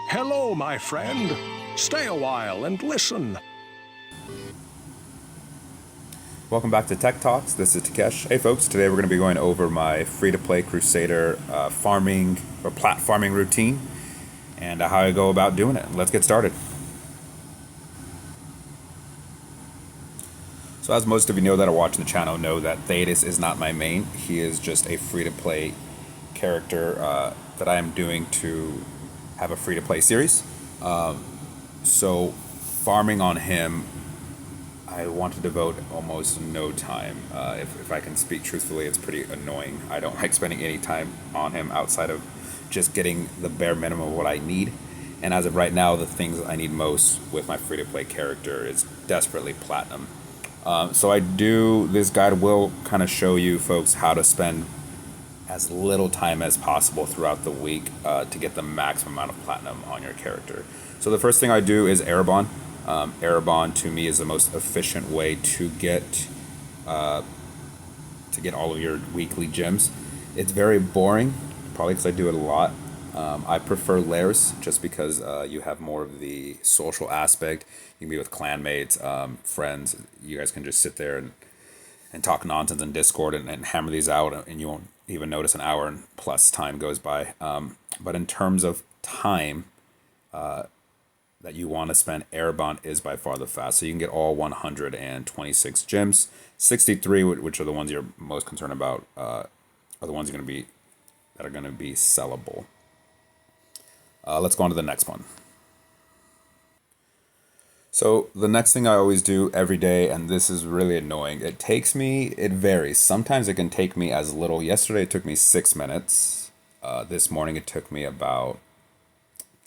Hello, my friend. Stay a while and listen. Welcome back to Tek-Talks. This is Takesh. Hey folks, today we're going to be going over my free-to-play Crusader farming or plat farming routine and how I go about doing it. Let's get started. So as most of you know that are watching the channel know that Thetis is not my main. He is just a free-to-play character that I am doing to have a free-to-play series. So farming on him, I want to devote almost no time. If I can speak truthfully, it's pretty annoying. I don't like spending any time on him outside of just getting the bare minimum of what I need. And as of right now, the things I need most with my free-to-play character is desperately platinum. So this guide will kind of show you folks how to spend as little time as possible throughout the week to get the maximum amount of platinum on your character. So the first thing I do is Erebban. Erebban to me is the most efficient way to get all of your weekly gems. It's very boring, probably because I do it a lot. I prefer lairs just because you have more of the social aspect. You can be with clanmates, friends. You guys can just sit there and talk nonsense in Discord and hammer these out, and you won't even notice an hour and plus time goes by. But in terms of time that you want to spend, Erebban is by far the fastest. So you can get all 126 gems. 63, which are the ones you're most concerned about, are the ones that are going to be sellable. Let's go on to the next one. So the next thing I always do every day, and this is really annoying, it varies. Sometimes it can take me as little. Yesterday it took me 6 minutes. This morning it took me about,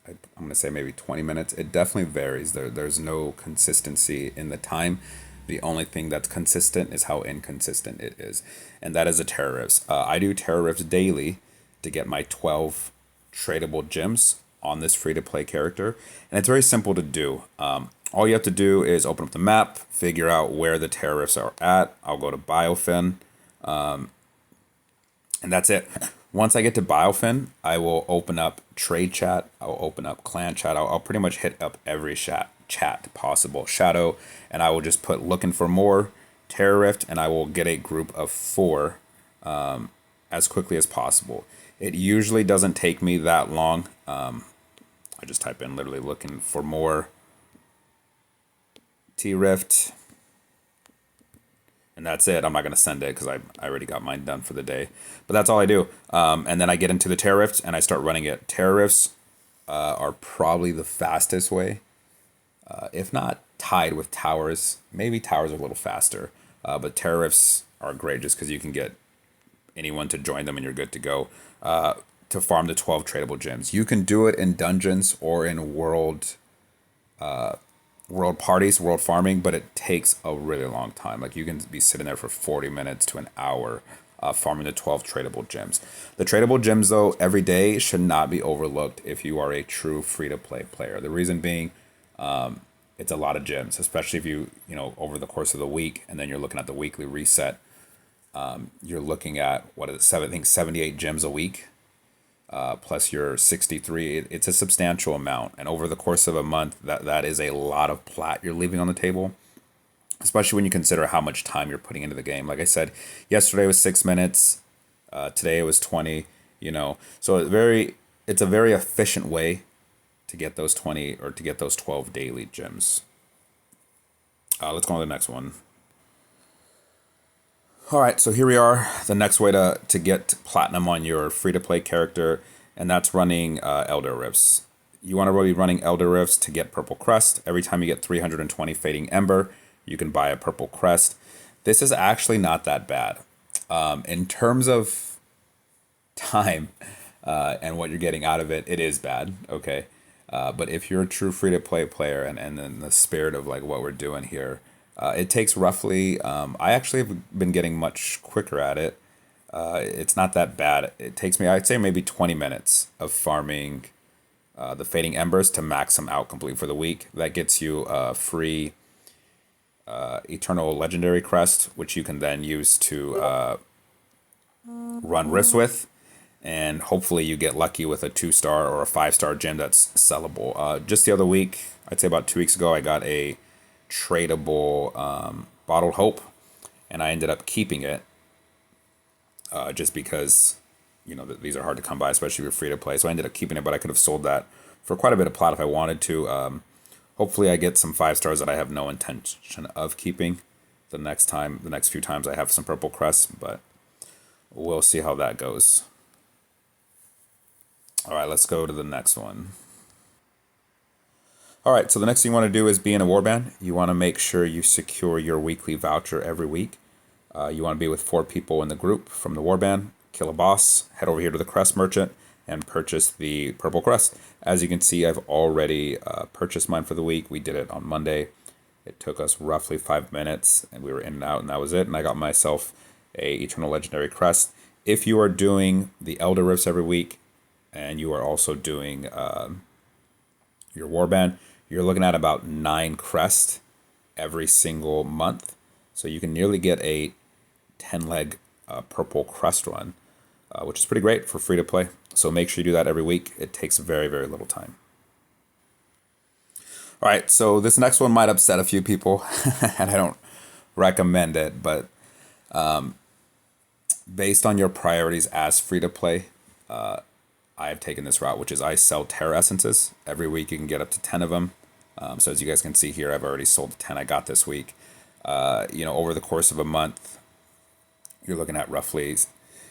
I'm going to say maybe 20 minutes. It definitely varies. There's no consistency in the time. The only thing that's consistent is how inconsistent it is. And that is the terror rifts. I do terror rifts daily to get my 12 tradable gems on this free-to-play character. And it's very simple to do. All you have to do is open up the map, figure out where the terror rifts are at. I'll go to Biofin, and that's it. Once I get to Biofin, I will open up trade chat. I'll open up clan chat. I'll pretty much hit up every chat possible. Shadow, and I will just put looking for more terror rift, and I will get a group of 4 as quickly as possible. It usually doesn't take me that long. I just type in literally looking for more T-Rift, and that's it. I'm not going to send it because I already got mine done for the day. But that's all I do. And then I get into the Terror Rifts and I start running it. Terror Rifts are probably the fastest way, if not tied with Towers. Maybe Towers are a little faster, but Terror Rifts are great just because you can get anyone to join them and you're good to go to farm the 12 tradable gems. You can do it in dungeons or in world parties, world farming, but it takes a really long time. Like you can be sitting there for 40 minutes to an hour farming the 12 tradable gems. The tradable gems though, every day should not be overlooked if you are a true free-to-play player. The reason being, it's a lot of gems, especially if you over the course of the week, and then you're looking at the weekly reset. You're looking at, 78 gems a week, plus your 63. It's a substantial amount. And over the course of a month, that is a lot of plat you're leaving on the table, especially when you consider how much time you're putting into the game. Like I said, yesterday was 6 minutes. Today it was 20, So it's a very efficient way to get those 20 or to get those 12 daily gems. Let's go on to the next one. All right, so here we are. The next way to get platinum on your free-to-play character, and that's running Elder Rifts. You want to really be running Elder Rifts to get Purple Crest. Every time you get 320 Fading Ember, you can buy a Purple Crest. This is actually not that bad. In terms of time and what you're getting out of it, it is bad, okay? But if you're a true free-to-play player and in the spirit of like what we're doing here, it takes roughly, I actually have been getting much quicker at it. It's not that bad. It takes me, I'd say maybe 20 minutes of farming the Fading Embers to max them out complete for the week. That gets you a free Eternal Legendary Crest, which you can then use to run rifts with. and hopefully you get lucky with a 2-star or a 5-star gem that's sellable. Just the other week, I'd say about 2 weeks ago, I got a tradable Bottled Hope, and I ended up keeping it just because, you know, these are hard to come by, especially if you're free to play. So I ended up keeping it, but I could have sold that for quite a bit of plat if I wanted to. Hopefully I get some 5-stars that I have no intention of keeping the next few times I have some purple crests, but we'll see how that goes. All right, let's go to the next one. All right, so the next thing you want to do is be in a warband. You want to make sure you secure your weekly voucher every week. You want to be with 4 people in the group from the warband, kill a boss, head over here to the crest merchant, and purchase the purple crest. As you can see, I've already purchased mine for the week. We did it on Monday. It took us roughly 5 minutes, and we were in and out, and that was it. And I got myself a Eternal Legendary crest. If you are doing the Elder Rifts every week, and you are also doing your warband, you're looking at about 9 crests every single month. So you can nearly get a 10-leg purple crest run, which is pretty great for free to play. So make sure you do that every week. It takes very, very little time. All right, so this next one might upset a few people, and I don't recommend it, but based on your priorities as free to play, I have taken this route, which is I sell Terra Essences. Every week you can get up to 10 of them. So as you guys can see here, I've already sold the 10 I got this week. You know, over the course of a month, you're looking at roughly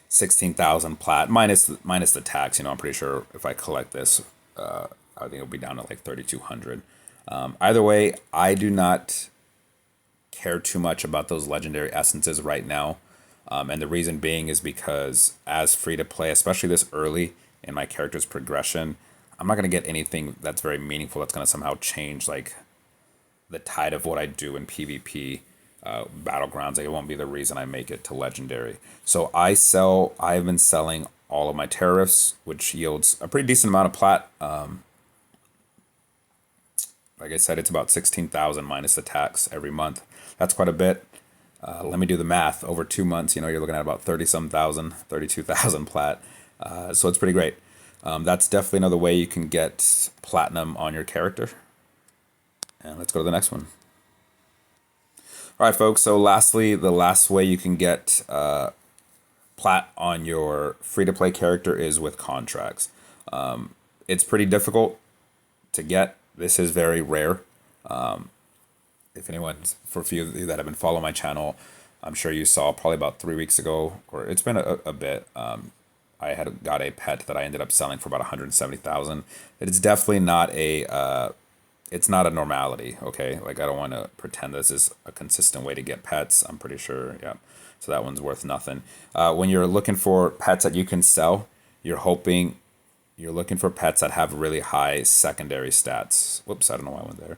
16,000 plat minus the tax. You know, I'm pretty sure if I collect this, I think it'll be down to like 3,200. Either way, I do not care too much about those legendary essences right now. And the reason being is because as free to play, especially this early in my character's progression, I'm not going to get anything that's very meaningful that's going to somehow change like the tide of what I do in PvP battlegrounds. Like, it won't be the reason I make it to legendary. So I've been selling all of my tariffs, which yields a pretty decent amount of plat. Like I said, it's about 16,000 minus the tax every month. That's quite a bit. Let me do the math. Over 2 months, you know, you're looking at about 30-some thousand, 32,000 plat. So it's pretty great. That's definitely another way you can get platinum on your character. And let's go to the next one. All right, folks. So lastly, the last way you can get plat on your free-to-play character is with contracts. It's pretty difficult to get. This is very rare. If anyone, for a few of you that have been following my channel, I'm sure you saw probably about 3 weeks ago, or it's been a bit. I had got a pet that I ended up selling for about 170,000. It's definitely not it's not a normality. Okay, like I don't want to pretend this is a consistent way to get pets. I'm pretty sure, yeah. So that one's worth nothing. When you're looking for pets that you can sell, you're looking for pets that have really high secondary stats. Whoops, I don't know why I went there.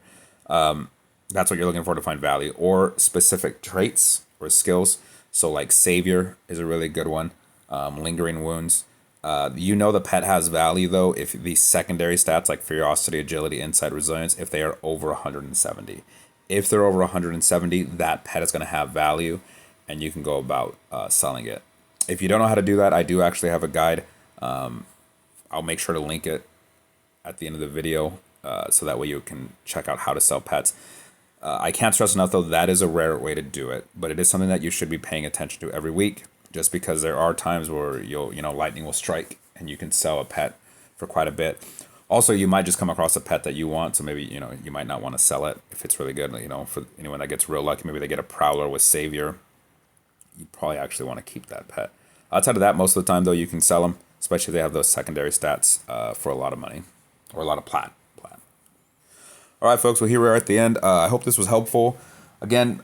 That's what you're looking for to find value, or specific traits or skills. So like Savior is a really good one. Lingering Wounds. You know the pet has value though if the secondary stats like Ferocity, Agility, Insight, Resilience, if they are over 170. If they're over 170, that pet is going to have value, and you can go about selling it. If you don't know how to do that, I do actually have a guide. I'll make sure to link it at the end of the video, so that way you can check out how to sell pets. I can't stress enough though, that is a rare way to do it, but it is something that you should be paying attention to every week, just because there are times where lightning will strike and you can sell a pet for quite a bit. Also, you might just come across a pet that you want, so maybe you might not want to sell it if it's really good. For anyone that gets real lucky, maybe they get a Prowler with Savior. You probably actually want to keep that pet. Outside of that, most of the time though, you can sell them, especially if they have those secondary stats for a lot of money or a lot of plat. All right, folks. Well, here we are at the end. I hope this was helpful. Again,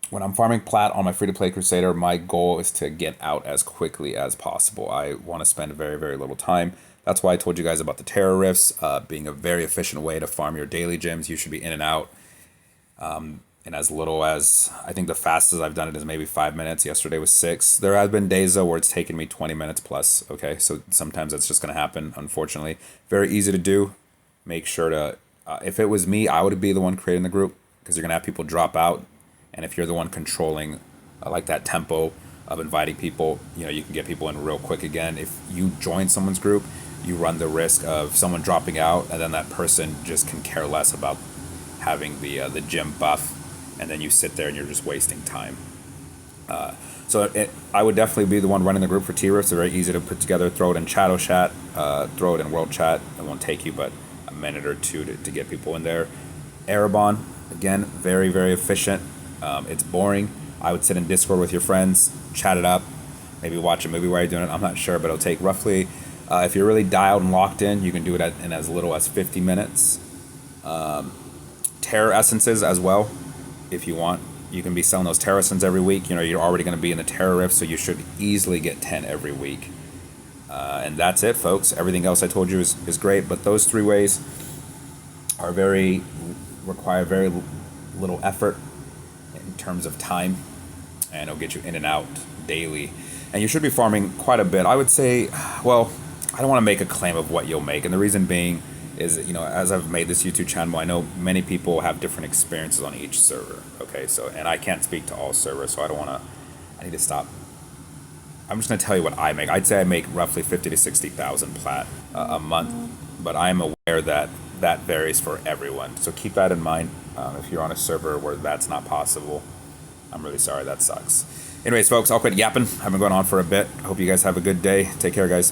when I'm farming plat on my free-to-play Crusader, my goal is to get out as quickly as possible. I want to spend very, very little time. That's why I told you guys about the Terra Rifts being a very efficient way to farm your daily gems. You should be in and out in as little as, I think the fastest I've done it is maybe 5 minutes. Yesterday was 6. There have been days, though, where it's taken me 20 minutes plus. Okay, so sometimes that's just going to happen, unfortunately. Very easy to do. Make sure to... if it was me, I would be the one creating the group, because you're going to have people drop out. And if you're the one controlling like that tempo, of inviting people. You can get people in real quick again. If you join someone's group, you run the risk of someone dropping out, and then that person just can care less about having the gym buff, and then you sit there and you're just wasting time. I would definitely be the one running the group for T-Rifts. They're very easy to put together. Throw it in Shadow Chat, throw it in World Chat. It won't take you but a minute or two to get people in there. Erebban, again, very, very efficient. It's boring. I would sit in Discord with your friends, chat it up, maybe watch a movie while you're doing it. I'm not sure, but it'll take roughly, if you're really dialed and locked in, you can do it in as little as 50 minutes. Terror Essences as well, if you want. You can be selling those Terror Essences every week. You're already going to be in the Terror Rift, so you should easily get 10 every week. And that's it, folks. Everything else I told you is great, but those 3 ways are require very little effort in terms of time, and it'll get you in and out daily. And you should be farming quite a bit. I would say, well, I don't want to make a claim of what you'll make, and the reason being is, as I've made this YouTube channel, I know many people have different experiences on each server. Okay, and I can't speak to all servers, so I need to stop. I'm just going to tell you what I make. I'd say I make roughly 50 to 60,000 plat a month, but I'm aware that varies for everyone. So keep that in mind. If you're on a server where that's not possible, I'm really sorry. That sucks. Anyways, folks, I'll quit yapping. I've been going on for a bit. I hope you guys have a good day. Take care, guys.